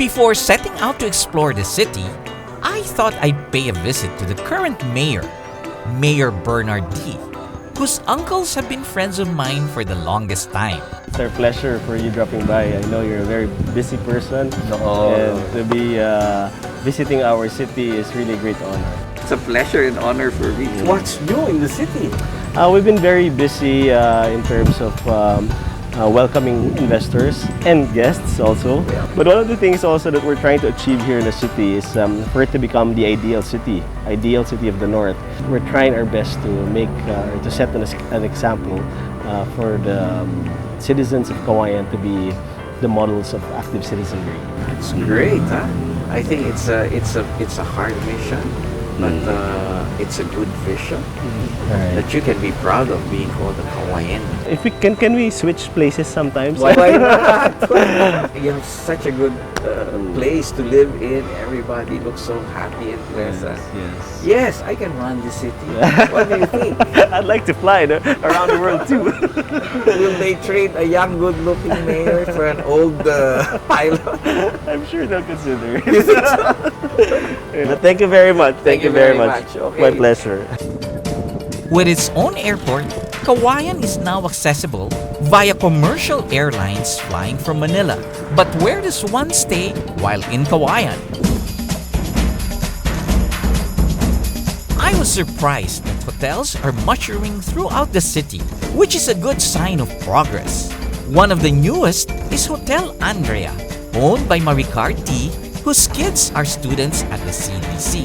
Before setting out to explore the city, I thought I'd pay a visit to the current mayor, Mayor Bernard D., whose uncles have been friends of mine for the longest time. It's our pleasure for you dropping by. I know you're a very busy person, and to be visiting our city is really a great honor. It's a pleasure and honor for me. What's new in the city? We've been very busy in terms of welcoming investors and guests also. But one of the things also that we're trying to achieve here in the city is for it to become the ideal city of the North. We're trying our best to make to set an example for the citizens of Cauayan to be the models of active citizenry. It's great, huh? I think it's a hard mission, but it's a good vision that you can be proud of being called a Cauayan. If we can we switch places sometimes? Why not? You have such a good place to live in. Everybody looks so happy and pleasant. Yes, I can run the city. What do you think? I'd like to fly around the world too. Will they trade a young, good-looking mayor for an old pilot? I'm sure they'll consider it. You think so? But thank you very much. Thank you very much. Okay. My pleasure. With its own airport, Cauayan is now accessible via commercial airlines flying from Manila. But where does one stay while in Cauayan? I was surprised that hotels are mushrooming throughout the city, which is a good sign of progress. One of the newest is Hotel Andrea, owned by Maricar T, whose kids are students at the CDC.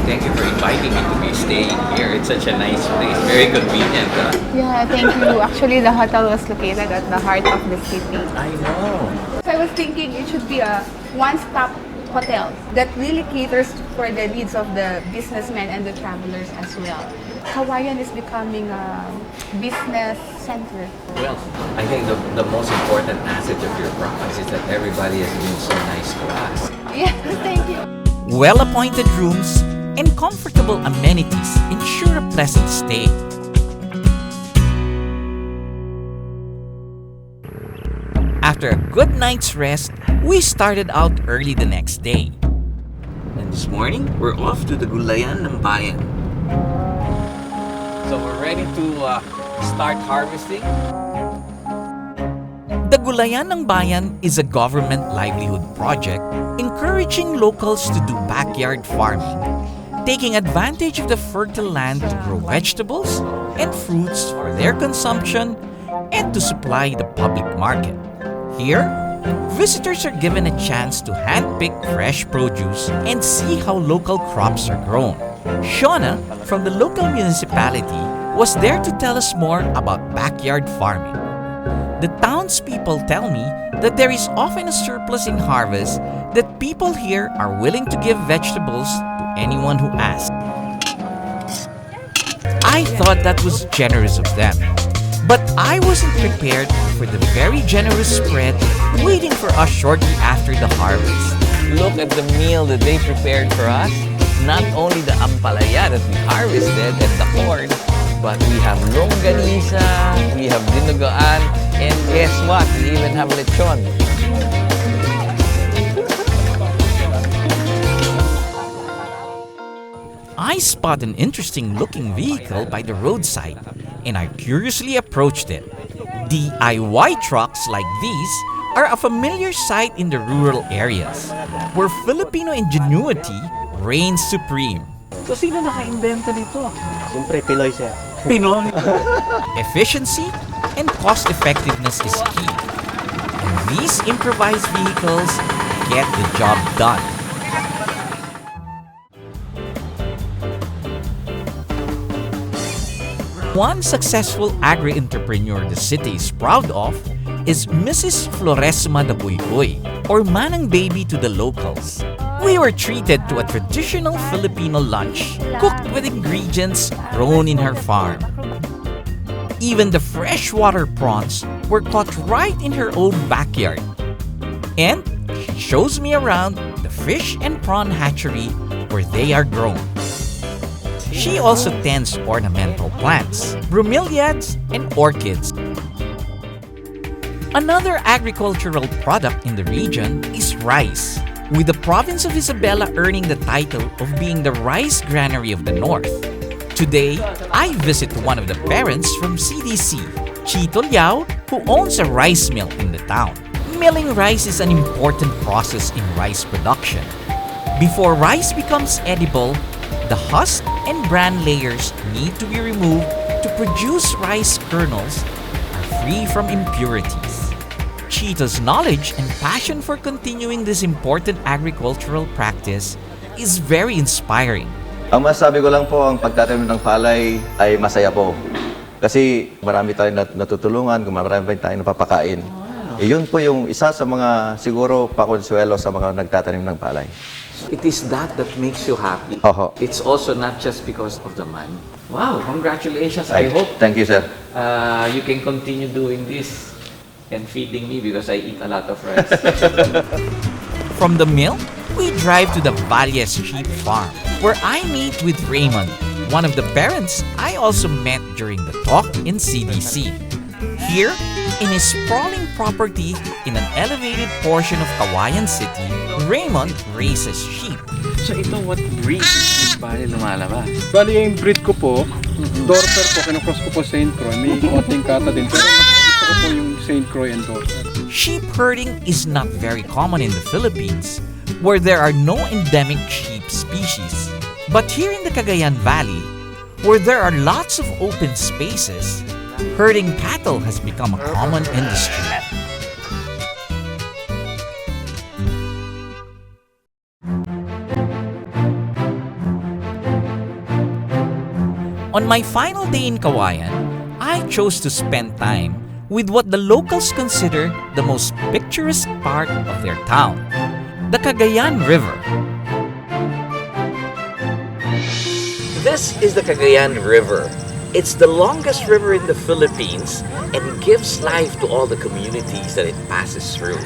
Thank you for inviting me to be staying here. It's such a nice place, very convenient. Yeah, thank you. Actually, the hotel was located at the heart of the city. I know. So I was thinking it should be a one-stop hotel that really caters for the needs of the businessmen and the travelers as well. Cauayan is becoming a business center. Well, I think the most important asset of your province is that everybody has been so nice to us. Yeah, thank you. Well-appointed rooms and comfortable amenities ensure a pleasant stay. After a good night's rest, we started out early the next day. And this morning, we're off to the Gulayan ng Bayan. So we're ready to start harvesting. The Gulayan ng Bayan is a government livelihood project encouraging locals to do backyard farming, taking advantage of the fertile land to grow vegetables and fruits for their consumption and to supply the public market. Here, visitors are given a chance to handpick fresh produce and see how local crops are grown. Shona, from the local municipality, was there to tell us more about backyard farming. The townspeople tell me that there is often a surplus in harvest that people here are willing to give vegetables to anyone who asks. I thought that was generous of them, but I wasn't prepared for the very generous spread waiting for us shortly after the harvest. Look at the meal that they prepared for us. Not only the ampalaya that we harvested and the corn, but we have longganisa, we have dinuguan, and guess what? We even have lechon. I spot an interesting looking vehicle by the roadside and I curiously approached it. DIY trucks like these are a familiar sight in the rural areas where Filipino ingenuity reigns supreme. So sino naka-invento nito? Siyempre, Pinoy siya. Pinoy. Efficiency and cost effectiveness is key. And these improvised vehicles get the job done. One successful agri-entrepreneur the city is proud of is Mrs. Floresma Dacuycuy, or Manang Baby to the locals. We were treated to a traditional Filipino lunch cooked with ingredients grown in her farm. Even the freshwater prawns were caught right in her own backyard. And she shows me around the fish and prawn hatchery where they are grown. She also tends ornamental plants, bromeliads, and orchids. Another agricultural product in the region is rice. with the province of Isabela earning the title of being the rice granary of the north. Today, I visit one of the parents from CDC, Chito Liao, who owns a rice mill in the town. Milling rice is an important process in rice production. Before rice becomes edible, the husk and bran layers need to be removed to produce rice kernels are free from impurities. Chito's knowledge and passion for continuing this important agricultural practice is very inspiring. Ang masasabi ko lang po, ang pagtatanim ng palay ay masaya po. Kasi marami tayong natutulungan, marami tayong napapakain. Yun po yung isa sa mga siguro pakonsuelo sa mga nagtatanim ng palay. It is that makes you happy. Oho. It's also not just because of the money. Wow, congratulations. I hope Thank you, sir. you can continue doing this and feeding me because I eat a lot of rice. From the mill, we drive to the Valle sheep farm, where I meet with Ramond, one of the parents I also met during the talk in CDC. Here, in his sprawling property in an elevated portion of Cauayan City, Ramond raises sheep. So ito, what breed is bali lumalabas? Bali, yung breed ko po, Dorper po, kinocross ko po Saint Croix. May konting kata din. Pero gusto ko po yung Saint Croix and Dorper. Sheep herding is not very common in the Philippines, where there are no endemic sheep species. But here in the Cagayan Valley, where there are lots of open spaces, herding cattle has become a common industry. On my final day in Cauayan, I chose to spend time with what the locals consider the most picturesque part of their town, the Cagayan River. This is the Cauayan River. It's the longest river in the Philippines and gives life to all the communities that it passes through.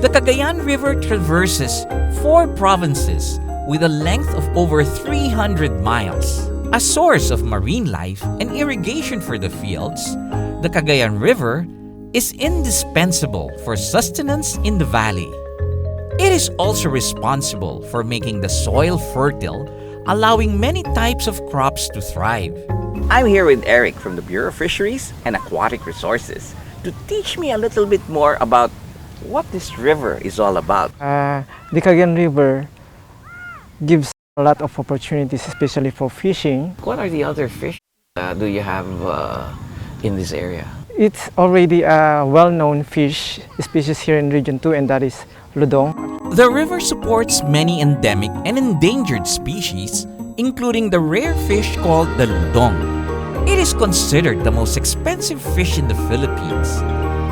The Cagayan River traverses 4 provinces with a length of over 300 miles. A source of marine life and irrigation for the fields, the Cagayan River is indispensable for sustenance in the valley. It is also responsible for making the soil fertile, allowing many types of crops to thrive. I'm here with Eric from the Bureau of Fisheries and Aquatic Resources to teach me a little bit more about what this river is all about. The Cauayan River gives a lot of opportunities, especially for fishing. What are the other fish do you have in this area? It's already a well-known fish species here in Region 2, and that is ludong. The river supports many endemic and endangered species, including the rare fish called the ludong. It is considered the most expensive fish in the Philippines,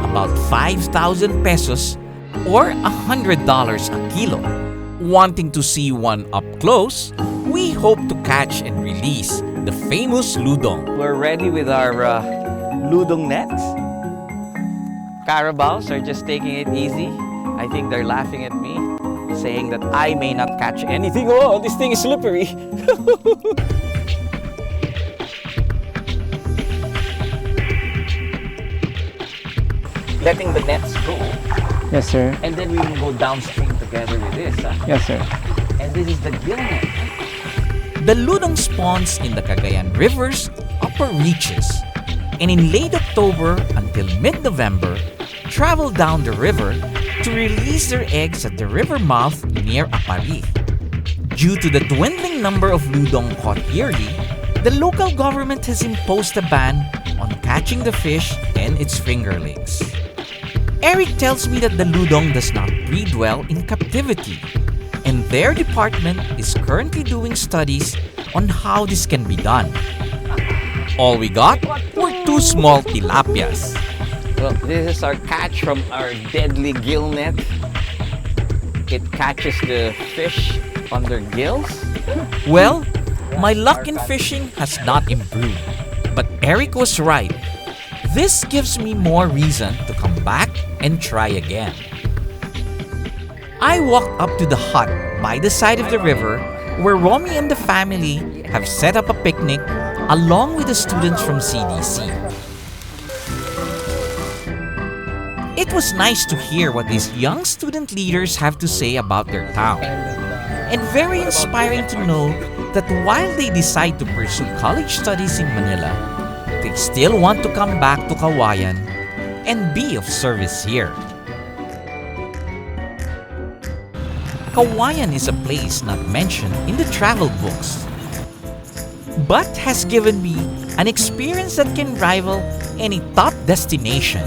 about 5,000 pesos or $100 a kilo. Wanting to see one up close, we hope to catch and release the famous ludong. We're ready with our ludong nets. Carabaos are just taking it easy. I think they're laughing at me, saying that I may not catch anything. Oh, this thing is slippery. Letting the nets go, Yes, sir. and then we will go downstream together with this. Yes, sir. And this is the gill net. The ludong spawns in the Cagayan River's upper reaches, and in late October until mid-November, travel down the river to release their eggs at the river mouth near Apari. Due to the dwindling number of ludong caught yearly, the local government has imposed a ban on catching the fish and its fingerlings. Eric tells me that the ludong does not breed well in captivity, and their department is currently doing studies on how this can be done. All we got were 2 small tilapias. Well, this is our catch from our deadly gill net. It catches the fish on their gills. Well, my luck in fishing has not improved, but Eric was right. This gives me more reason to come back and try again. I walked up to the hut by the side of the river where Romy and the family have set up a picnic along with the students from CDC. It was nice to hear what these young student leaders have to say about their town. And very inspiring to know that while they decide to pursue college studies in Manila, they still want to come back to Cauayan and be of service here. Cauayan is a place not mentioned in the travel books, but has given me an experience that can rival any top destination,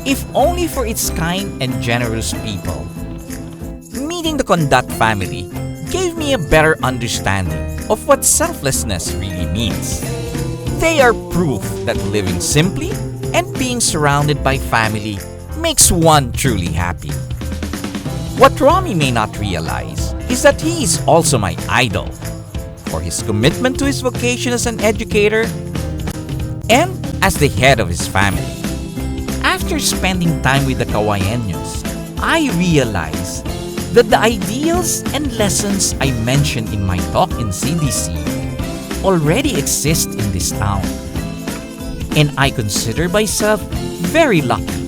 if only for its kind and generous people. Meeting the Condat family gave me a better understanding of what selflessness really means. They are proof that living simply and being surrounded by family makes one truly happy. What Romy may not realize is that he is also my idol for his commitment to his vocation as an educator and as the head of his family. After spending time with the Cauayeños, I realized that the ideals and lessons I mentioned in my talk in CDC already exist in this town. And I consider myself very lucky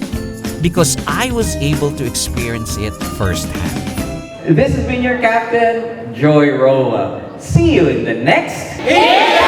because I was able to experience it firsthand. This has been your captain, Joy Roa. See you in the next...